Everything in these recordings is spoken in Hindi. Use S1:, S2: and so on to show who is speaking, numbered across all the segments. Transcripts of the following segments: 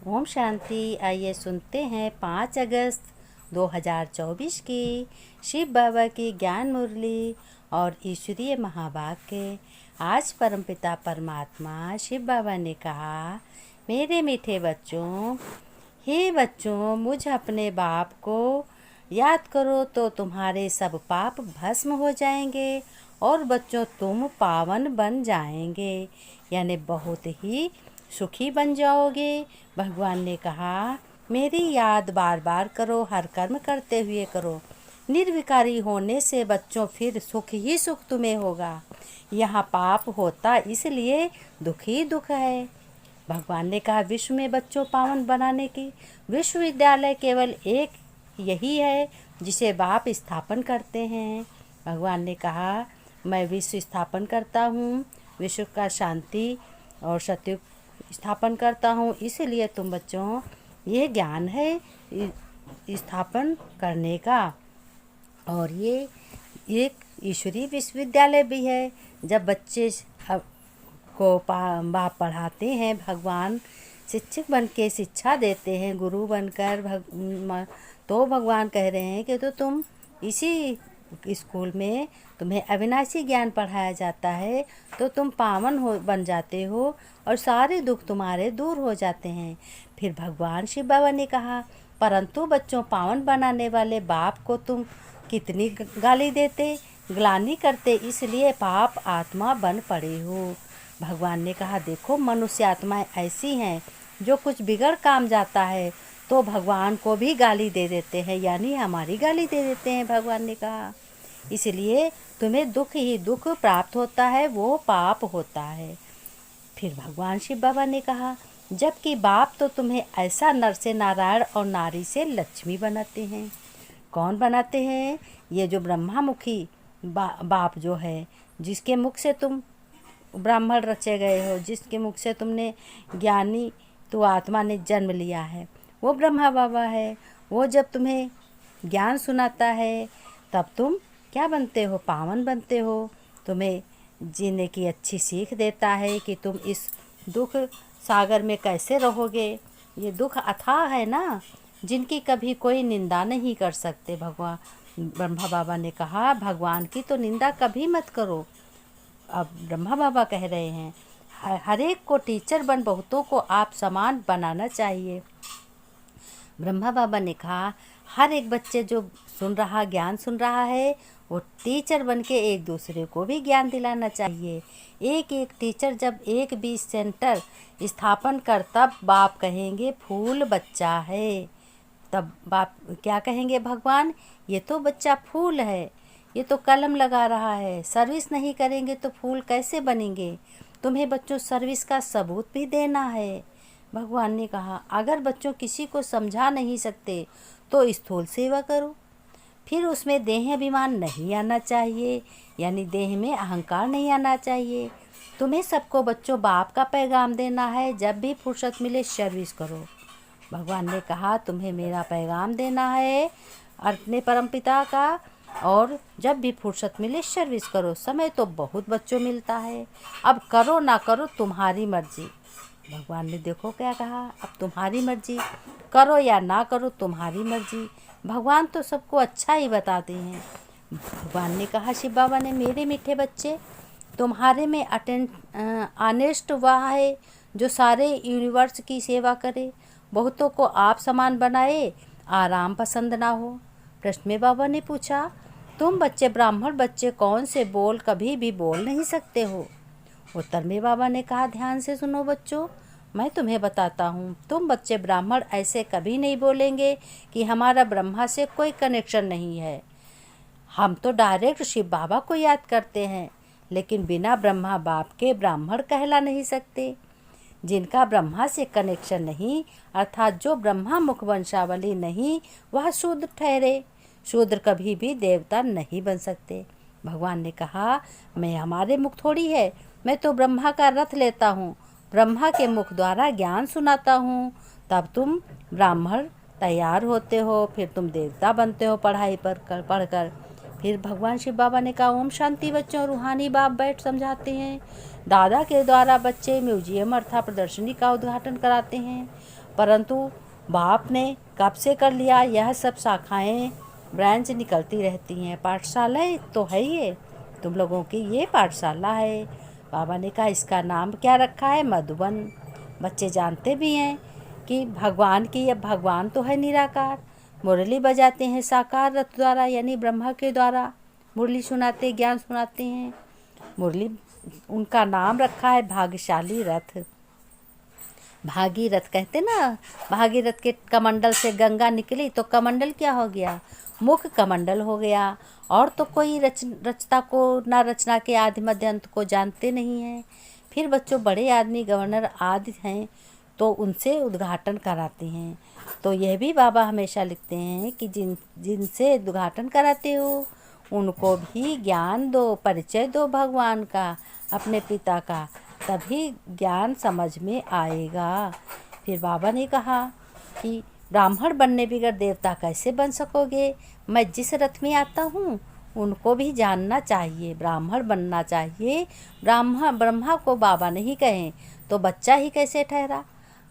S1: ओम शांति। आइए सुनते हैं 5 अगस्त 2024 की शिव बाबा की ज्ञान मुरली और ईश्वरीय महावाक्य। आज परमपिता परमात्मा शिव बाबा ने कहा, मेरे मीठे बच्चों, हे बच्चों, मुझ अपने बाप को याद करो तो तुम्हारे सब पाप भस्म हो जाएंगे और बच्चों तुम पावन बन जाएंगे, यानी बहुत ही सुखी बन जाओगे। भगवान ने कहा, मेरी याद बार बार करो, हर कर्म करते हुए करो। निर्विकारी होने से बच्चों फिर सुख ही सुख तुम्हें होगा। यहाँ पाप होता इसलिए दुख ही दुख है। भगवान ने कहा, विश्व में बच्चों पावन बनाने की विश्वविद्यालय केवल एक यही है जिसे बाप स्थापन करते हैं। भगवान ने कहा, मैं विश्व स्थापन करता हूँ, विश्व का शांति और सत्युग स्थापन करता हूँ। इसलिए तुम बच्चों, ये ज्ञान है स्थापन करने का। और ये एक ईश्वरीय विश्वविद्यालय भी है। जब बच्चे को बाप पढ़ाते हैं, भगवान शिक्षक बन के शिक्षा देते हैं, गुरु बनकर तो भगवान कह रहे हैं कि तो तुम इसी स्कूल में तुम्हें अविनाशी ज्ञान पढ़ाया जाता है तो तुम पावन बन जाते हो और सारे दुख तुम्हारे दूर हो जाते हैं। फिर भगवान शिव बाबा ने कहा, परंतु बच्चों, पावन बनाने वाले बाप को तुम कितनी गाली देते, ग्लानि करते, इसलिए पाप आत्मा बन पड़े हो। भगवान ने कहा, देखो, मनुष्य आत्माएं ऐसी हैं जो कुछ बिगड़ काम जाता है तो भगवान को भी गाली दे देते हैं, यानी हमारी गाली दे देते हैं। भगवान ने कहा, इसलिए तुम्हें दुख ही दुख प्राप्त होता है, वो पाप होता है। फिर भगवान शिव बाबा ने कहा, जबकि बाप तो तुम्हें ऐसा नर से नारायण और नारी से लक्ष्मी बनाते हैं। कौन बनाते हैं? ये जो ब्रह्मामुखी बाप जो है, जिसके मुख से तुम ब्राह्मण रचे गए हो, जिसके मुख से तुमने ज्ञानी तो आत्मा ने जन्म लिया है, वो ब्रह्मा बाबा है। वो जब तुम्हें ज्ञान सुनाता है तब तुम क्या बनते हो? पावन बनते हो। तुम्हें जीने की अच्छी सीख देता है कि तुम इस दुख सागर में कैसे रहोगे। ये दुख अथाह है ना, जिनकी कभी कोई निंदा नहीं कर सकते। भगवान ब्रह्मा बाबा ने कहा, भगवान की तो निंदा कभी मत करो। अब ब्रह्मा बाबा कह रहे हैं, हर एक को टीचर बन बहुतों को आप समान बनाना चाहिए। ब्रह्मा बाबा ने कहा, हर एक बच्चे जो ज्ञान सुन रहा है, वो टीचर बन के एक दूसरे को भी ज्ञान दिलाना चाहिए। एक एक टीचर जब एक बीज सेंटर स्थापन कर, तब बाप कहेंगे फूल बच्चा है। तब बाप क्या कहेंगे? भगवान, ये तो बच्चा फूल है, ये तो कलम लगा रहा है, सर्विस नहीं करेंगे तो फूल कैसे बनेंगे? तुम्हें बच्चों सर्विस का सबूत भी देना है। भगवान ने कहा, अगर बच्चों किसी को समझा नहीं सकते तो स्थूल सेवा करो। फिर उसमें देह अभिमान नहीं आना चाहिए, यानी देह में अहंकार नहीं आना चाहिए। तुम्हें सबको बच्चों बाप का पैगाम देना है, जब भी फुर्सत मिले सर्विस करो। भगवान ने कहा, तुम्हें मेरा पैगाम देना है अपने परमपिता का, और जब भी फुर्सत मिले सर्विस करो। समय तो बहुत बच्चों मिलता है, अब करो ना करो तुम्हारी मर्जी। भगवान ने देखो क्या कहा, अब तुम्हारी मर्जी, करो या ना करो तुम्हारी मर्जी। भगवान तो सबको अच्छा ही बताते हैं। भगवान ने कहा, शिव बाबा ने, मेरे मीठे बच्चे, तुम्हारे में ऑनेस्ट वह है जो सारे यूनिवर्स की सेवा करे, बहुतों को आप समान बनाए, आराम पसंद ना हो। प्रश्न में बाबा ने पूछा, तुम बच्चे ब्राह्मण बच्चे कौन से बोल कभी भी बोल नहीं सकते हो? उत्तर में बाबा ने कहा, ध्यान से सुनो बच्चों, मैं तुम्हें बताता हूँ। तुम बच्चे ब्राह्मण ऐसे कभी नहीं बोलेंगे कि हमारा ब्रह्मा से कोई कनेक्शन नहीं है। हम तो डायरेक्ट शिव बाबा को याद करते हैं, लेकिन बिना ब्रह्मा बाप के ब्राह्मण कहला नहीं सकते। जिनका ब्रह्मा से कनेक्शन नहीं, अर्थात जो ब्रह्मा मुख वंशावली नहीं, वह शूद्र ठहरे। शूद्र कभी भी देवता नहीं बन सकते। भगवान ने कहा, मैं हमारे मुख थोड़ी है, मैं तो ब्रह्मा का रथ लेता हूँ, ब्रह्मा के मुख द्वारा ज्ञान सुनाता हूँ, तब तुम ब्राह्मण तैयार होते हो, फिर तुम देवता बनते हो पढ़ाई पढ़कर। फिर भगवान शिव बाबा ने कहा, ओम शांति बच्चों, रूहानी बाप बैठ समझाते हैं। दादा के द्वारा बच्चे म्यूजियम अर्थात प्रदर्शनी का उद्घाटन कराते हैं। परंतु बाप ने कब से कर लिया। यह सब शाखाएं ब्रांच निकलती रहती हैं। पाठशाला तो है ये, तुम लोगों की ये पाठशाला है। बाबा ने कहा इसका नाम क्या रखा है? मधुबन। बच्चे जानते भी हैं कि भगवान की, अब भगवान तो है निराकार, मुरली बजाते हैं साकार रथ द्वारा, यानी ब्रह्मा के द्वारा मुरली सुनाते, ज्ञान सुनाते हैं। मुरली, उनका नाम रखा है भाग्यशाली रथ। भागीरथ कहते ना, भागीरथ के कमंडल से गंगा निकली तो कमंडल क्या हो गया? मुख कमंडल हो गया। और तो कोई रचता को ना, रचना के आदि मध्य अंत को जानते नहीं हैं। फिर बच्चों बड़े आदमी गवर्नर आदि हैं तो उनसे उद्घाटन कराते हैं। तो यह भी बाबा हमेशा लिखते हैं कि जिनसे उद्घाटन कराते हो उनको भी ज्ञान दो, परिचय दो भगवान का, अपने पिता का, तभी ज्ञान समझ में आएगा। फिर बाबा ने कहा कि ब्राह्मण बनने बगैर देवता कैसे बन सकोगे? मैं जिस रथ में आता हूँ उनको भी जानना चाहिए, ब्राह्मण बनना चाहिए। ब्रह्मा को बाबा नहीं कहें तो बच्चा ही कैसे ठहरा?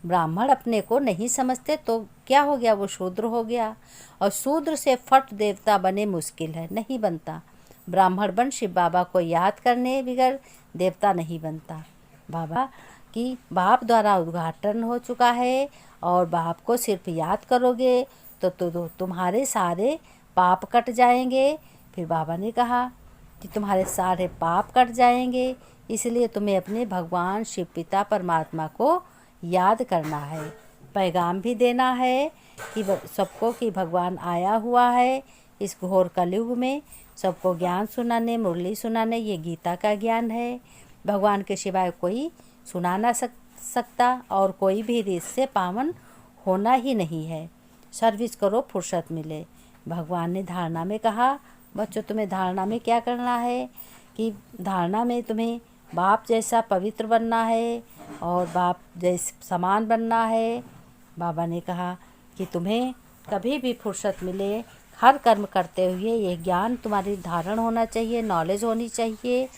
S1: ब्राह्मण अपने को नहीं समझते तो क्या हो गया? वो शूद्र हो गया। और शूद्र से फट देवता बने मुश्किल है, नहीं बनता। ब्राह्मण बन शिव बाबा को याद करने बगैर देवता नहीं बनता। बाबा की बाप द्वारा उद्घाटन हो चुका है और बाप को सिर्फ याद करोगे तो तुम्हारे सारे पाप कट जाएंगे। फिर बाबा ने कहा कि तुम्हारे सारे पाप कट जाएंगे, इसलिए तुम्हें अपने भगवान शिव पिता परमात्मा को याद करना है। पैगाम भी देना है कि सबको कि भगवान आया हुआ है इस घोर कलयुग में, सबको ज्ञान सुनाने, मुरली सुनाने। ये गीता का ज्ञान है। भगवान के सिवाय कोई सुना ना सकता और कोई भी रीत से पावन होना ही नहीं है। सर्विस करो, फुर्सत मिले। भगवान ने धारणा में कहा, बच्चों तुम्हें धारणा में क्या करना है कि धारणा में तुम्हें बाप जैसा पवित्र बनना है और बाप जैसे समान बनना है। बाबा ने कहा कि तुम्हें कभी भी फुर्सत मिले, हर कर्म करते हुए ये ज्ञान तुम्हारी धारण होना चाहिए, नॉलेज होनी चाहिए।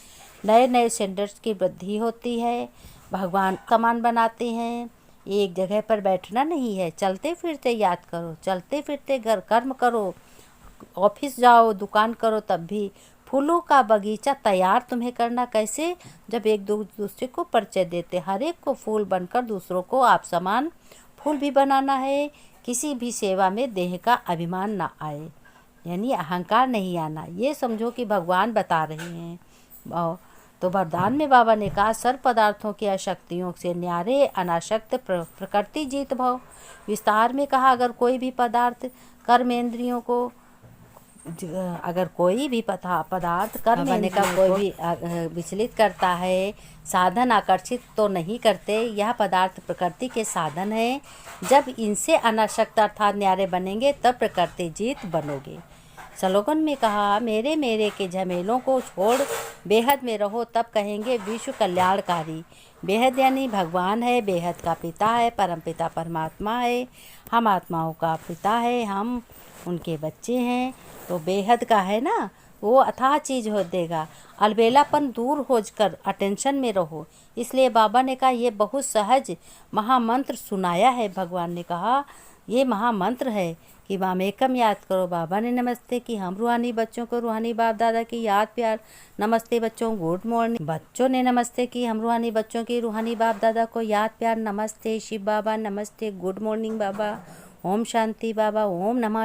S1: नए नए स्टैंडर्ड्स की वृद्धि होती है। भगवान समान बनाते हैं। एक जगह पर बैठना नहीं है, चलते फिरते याद करो, चलते फिरते घर कर्म करो, ऑफिस जाओ, दुकान करो, तब भी फूलों का बगीचा तैयार तुम्हें करना कैसे? जब एक दूसरे को परिचय देते, हर एक को फूल बनकर दूसरों को आप समान फूल भी बनाना है। किसी भी सेवा में देह का अभिमान ना आए, यानी अहंकार नहीं आना। ये समझो कि भगवान बता रहे हैं। तो वरदान में बाबा ने कहा, सर्व पदार्थों की अशक्तियों से न्यारे अनाशक्त प्रकृति जीत भव। विस्तार में कहा, अगर कोई भी पदार्थ कर्मेंद्रियों को, अगर कोई भी पदार्थ कर्मेंद्रियों का कोई भी विचलित करता है, साधन आकर्षित तो नहीं करते, यह पदार्थ प्रकृति के साधन है। जब इनसे अनाशक्त अर्थात न्यारे बनेंगे तब प्रकृति जीत बनोगे। स्लोगन में कहा, मेरे मेरे के झमेलों को छोड़ बेहद में रहो, तब कहेंगे विश्व कल्याणकारी। बेहद यानी भगवान है, बेहद का पिता है, परमपिता परमात्मा है, हम आत्माओं का पिता है, हम उनके बच्चे हैं। तो बेहद का है ना, वो अथाह चीज़ हो देगा। अलबेलापन दूर होकर अटेंशन में रहो। इसलिए बाबा ने कहा ये बहुत सहज महामंत्र सुनाया है। भगवान ने कहा ये महामंत्र है कि वामेकम याद करो। बाबा ने नमस्ते की, हम रूहानी बच्चों को रूहानी बाप दादा की याद प्यार नमस्ते बच्चों, गुड मॉर्निंग। बच्चों ने नमस्ते की, हम रूहानी बच्चों की रूहानी बाप दादा को याद प्यार नमस्ते। शिव बाबा नमस्ते, गुड मॉर्निंग बाबा, ओम शांति बाबा, ओम नमः।